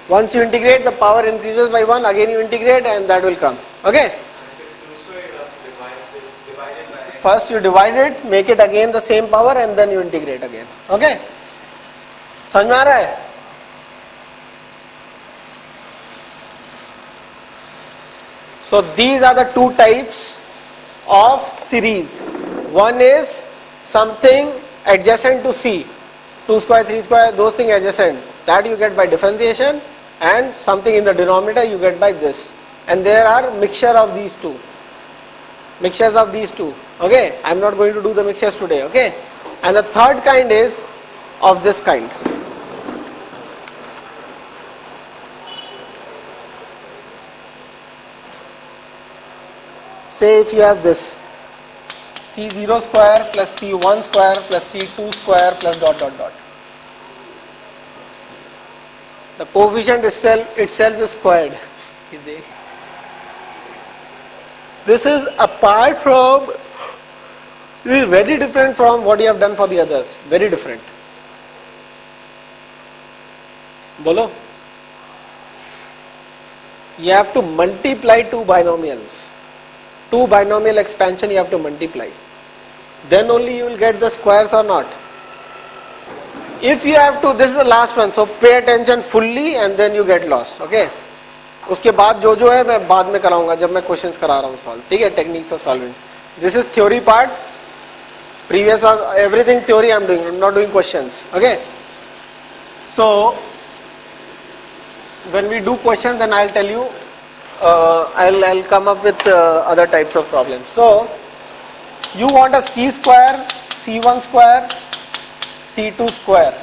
Once you integrate, the power increases by 1, again you integrate, and that will come. Okay? First you divide it, make it again the same power, and then you integrate again. Okay? समझ में आ रहा है? So these are the two types of series. One is something adjacent to C, 2 square, 3 square, those things adjacent. That you get by differentiation, and something in the denominator you get by this. And there are mixture of these two. Mixtures of these two. Okay, I am not going to do the mixtures today. Okay, and the third kind is of this kind. Say if you have this C0 square plus C1 square plus C2 square plus dot dot dot. The coefficient itself is squared. This is apart from, this is very different from what you have done for the others. Very different. Bolo? You have to multiply two binomials. Two binomial expansion you have to multiply. Then only you will get the squares or not. If you have to, this is the last one, so pay attention fully and then you get lost. Okay? उसके बाद जो है मैं बाद में कराऊंगा जब मैं क्वेश्चंस करा रहा हूँ सॉल्व. ठीक है? Techniques of solving. This is theory part. Previous was everything theory I am doing. I am not doing questions. Okay? So when we do questions, then I'll tell you. I'll come up with other types of problems. So you want a C square, C1 square, C2 square,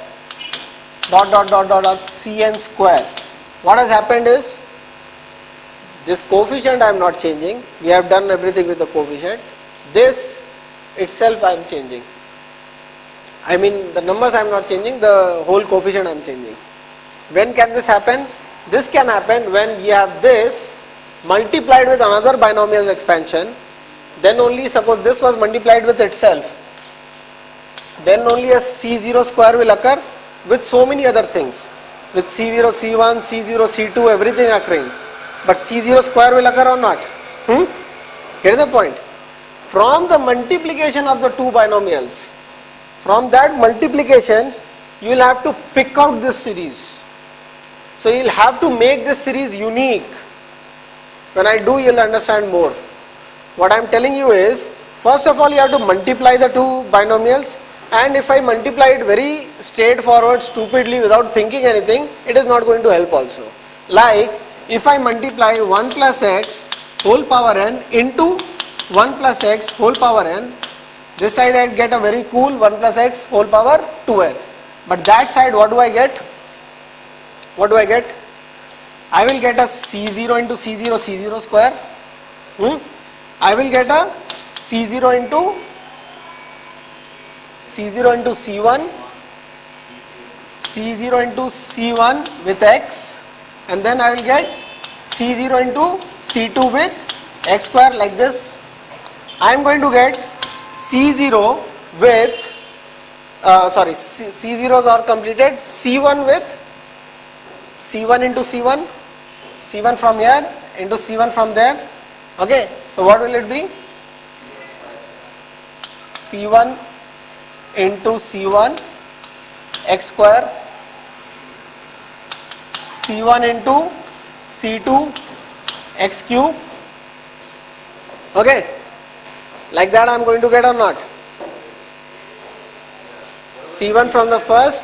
dot dot dot dot dot Cn square. What has happened is this coefficient I am not changing. We have done everything with the coefficient. This itself I am changing. I mean the numbers I am not changing. The whole coefficient I am changing. When can this happen? This can happen when we have this multiplied with another binomial expansion. Then only, suppose this was multiplied with itself, then only a C0 square will occur with so many other things. With C0, C1, C0, C2, everything occurring. But C0 square will occur or not? Get the point? From the multiplication of the two binomials, from that multiplication, you will have to pick out this series. So you will have to make this series unique. When I do, you will understand more. What I am telling you is, first of all, you have to multiply the two binomials, and if I multiply it very straightforward, stupidly, without thinking anything, it is not going to help also. Like, if I multiply 1 plus x whole power n into 1 plus x whole power n, this side I get a very cool 1 plus x whole power 2n. But that side, what do I get? What do I get? I will get a C0 into C0, C0 square. I will get a C0 into C1, C0 into C1 with x, and then I will get C0 into C2 with x square, like this. I am going to get C0 with, C0s are completed, C1 with C1 into C1, C1 from here into C1 from there. Okay, so what will it be? C1 into C1 x square, C1 into C2 x cube. Okay, like that I am going to get or not? C1 from the first,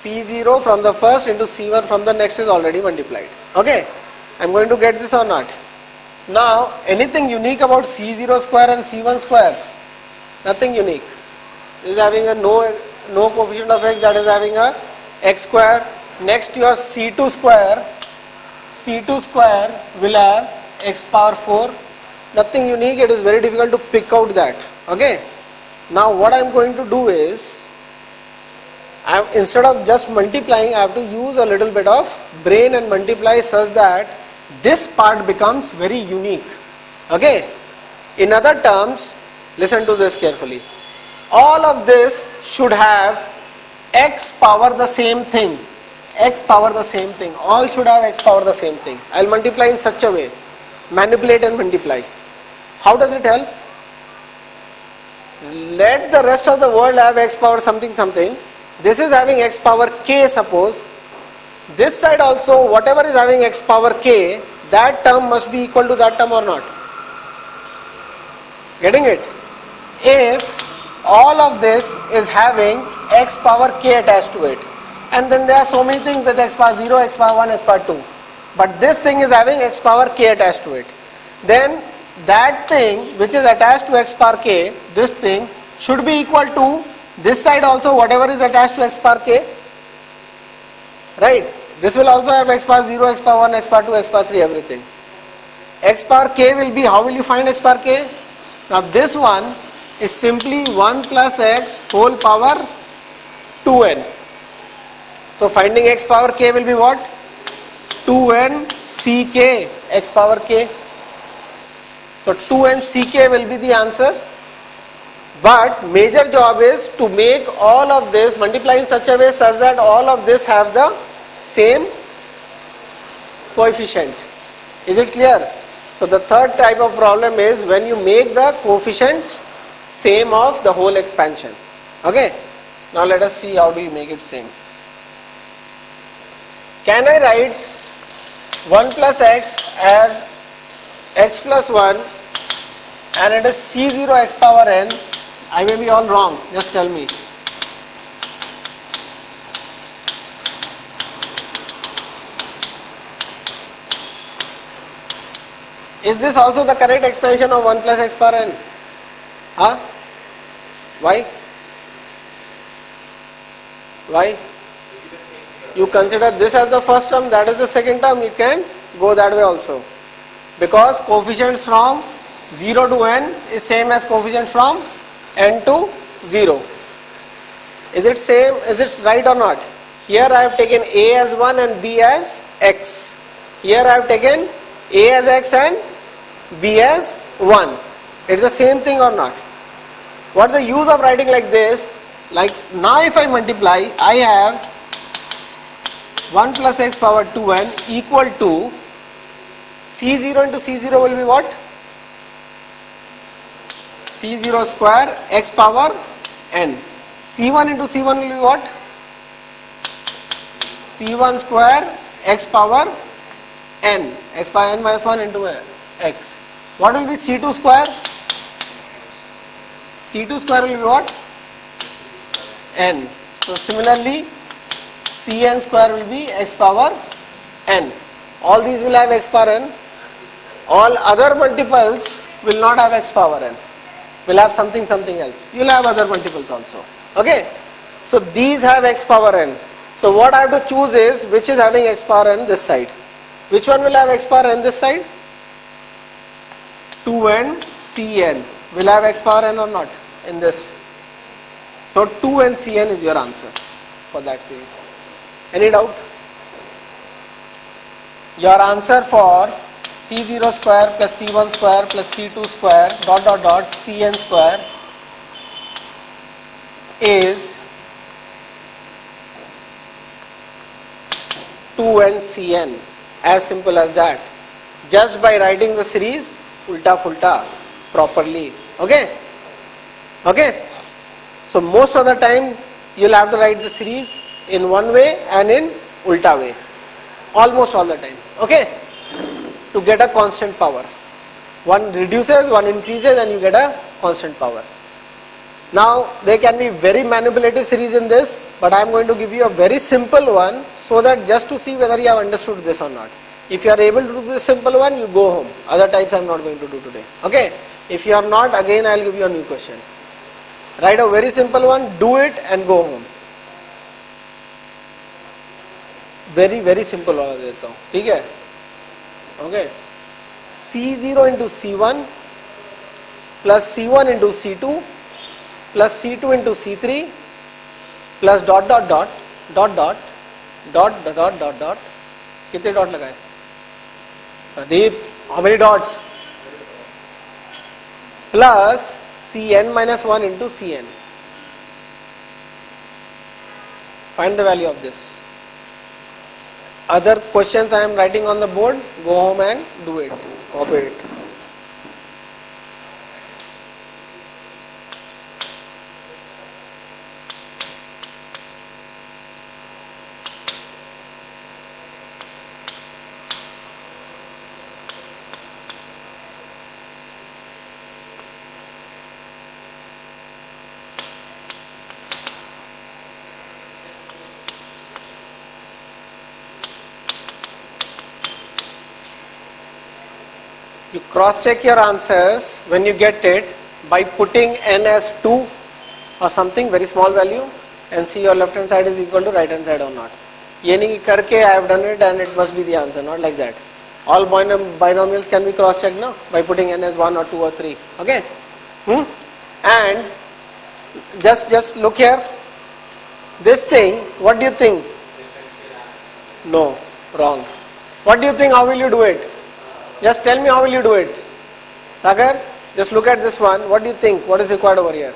C0 from the first into C1 from the next is already multiplied. Okay, I am going to get this or not? Now, anything unique about C0 square and C1 square? Nothing unique. This is having a no coefficient of x, that is having a x square. Next your C2 square. C2 square will have x power 4. Nothing unique, it is very difficult to pick out that. Okay. Now what I am going to do is, instead of just multiplying, I have to use a little bit of brain and multiply such that this part becomes very unique. Okay. In other terms, listen to this carefully. All of this should have x power the same thing. X power the same thing. All should have x power the same thing. I will multiply in such a way. Manipulate and multiply. How does it help? Let the rest of the world have x power something something. This is having x power k, suppose. This side also, whatever is having x power k, that term must be equal to that term or not. Getting it? If all of this is having x power k attached to it, and then there are so many things with x power 0, x power 1, x power 2, but this thing is having x power k attached to it, then that thing which is attached to x power k, this thing should be equal to this side also, whatever is attached to x power k, right? This will also have x power 0, x power 1, x power 2, x power 3, everything. x power k will be, how will you find x power k? Now this one is simply 1 plus x whole power 2n. So finding x power k will be what? 2n ck x power k. So 2n ck will be the answer. But major job is to make all of this multiply in such a way such that all of this have the same coefficient. Is it clear? So the third type of problem is when you make the coefficients same of the whole expansion. Okay. Now let us see how do you make it same. Can I write 1 plus x as x plus 1 and it is c0 x power n? I may be all wrong, just tell me. Is this also the correct expansion of 1 plus x power n? Huh? Why? Why? You consider this as the first term, that is the second term, it can go that way also. Because coefficients from 0 to n is same as coefficient from n to 0. Is it same? Is it right or not? Here I have taken a as 1 and b as x. Here I have taken a as x and b as 1. It is the same thing or not? What is the use of writing like this? Like now if I multiply, I have 1 plus x power 2n equal to c0 into c0 will be what? c0 square x power n. c1 into c1 will be what? c1 square x power n. x power n minus 1 into x. What will be c2 square? c2 square will be what? n. So similarly cn square will be x power n. All these will have x power n. All other multiples will not have x power n. Will have something else. You will have other multiples also. Okay. So these have x power n. So what I have to choose is which is having x power n this side. Which one will have x power n this side? 2n cn will have x power n or not in this. So 2n cn is your answer for that series. Any doubt? Your answer for c0 square plus c1 square plus c2 square dot cn square is 2n cn. As simple as that. Just by writing the series ulta fulta properly. Okay? Okay? So most of the time you will have to write the series in one way and in ulta way. Almost all the time. Okay? To get a constant power. One reduces, one increases and you get a constant power. Now there can be very manipulative series in this, but I am going to give you a very simple one so that just to see whether you have understood this or not. If you are able to do this simple one, you go home. Other types I am not going to do today. Okay? If you are not, again I will give you a new question. Write a very simple one, do it and go home. Very simple वाला देता हूँ. ठीक है? Okay. C0 into C1 plus C1 into C2 plus C2 into C3 plus dot कितने dot लगाए? Pradeep, how many dots? Plus Cn minus 1 into Cn. Find the value of this. Other questions I am writing on the board, go home and do it. Copy it. You cross check your answers when you get it by putting n as 2 or something very small value and see your left hand side is equal to right hand side or not. ये नहीं कि करके I have done it and it must be the answer, not like that. All binomials can be cross checked now by putting n as 1 or 2 or 3. Okay. And just look here. This thing, what do you think? No, wrong. What do you think? How will you do it? Just tell me how will you do it. Sagar, just look at this one. What do you think? What is required over here?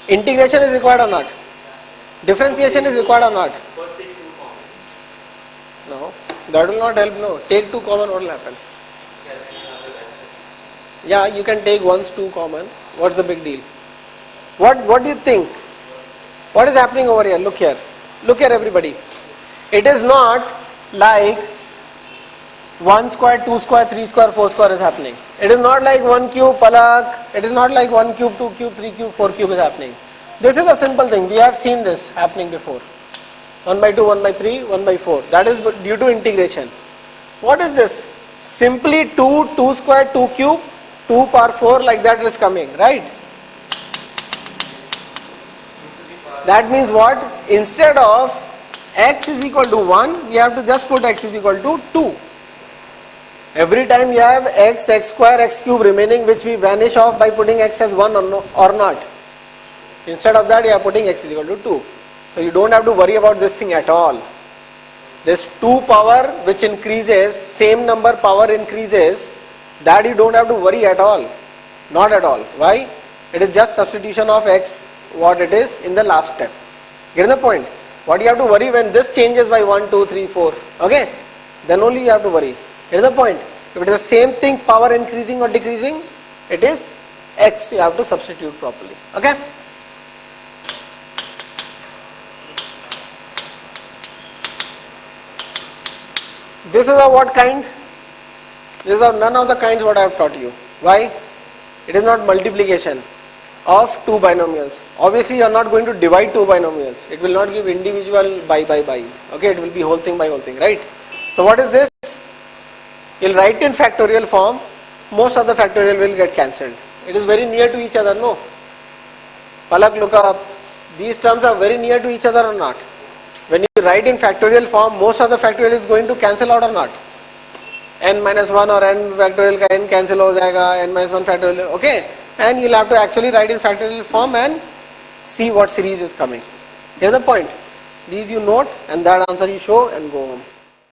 Integration is required or not? Differentiation is required or not? No, that will not help. No, take 2 common, what will happen? Yeah, you can take 1's 2 common. What's the big deal? What do you think? What is happening over here? Look here. Look here, everybody. It is not like 1 square, 2 square, 3 square, 4 square is happening. It is not like 1 cube, Palak. It is not like 1 cube, 2 cube, 3 cube, 4 cube is happening. This is a simple thing. We have seen this happening before. 1 by 2, 1 by 3, 1 by 4. That is due to integration. What is this? Simply 2, 2 square, 2 cube, 2 power 4, like that is coming, right? That means what? Instead of x is equal to 1, you have to just put x is equal to 2. Every time you have x square, x cube remaining, which we vanish off by putting x as 1 or not. Instead of that, you are putting x is equal to 2. So you don't have to worry about this thing at all. This 2 power which increases, same number power increases, that you don't have to worry at all. Not at all. Why? It is just substitution of x, what it is in the last step. Get the point? What you have to worry when this changes by 1, 2, 3, 4. Okay? Then only you have to worry. Get the point? If it is the same thing, power increasing or decreasing, it is x, you have to substitute properly. Okay? This is of what kind? This is of none of the kinds what I have taught you. Why? It is not multiplication of 2 binomials. Obviously you are not going to divide 2 binomials. It will not give individual by's. Okay, it will be whole thing by whole thing, right? So what is this? You will write in factorial form. Most of the factorial will get cancelled. It is very near to each other, no? Palak, look up. These terms are very near to each other or not? When you write in factorial form, most of the factorial is going to cancel out or not? n minus 1 or n factorial ka n cancel ho jayega, n minus 1 factorial, okay? And you'll have to actually write in factorial form and see what series is coming. Here's the point. These you note and that answer you show and go home.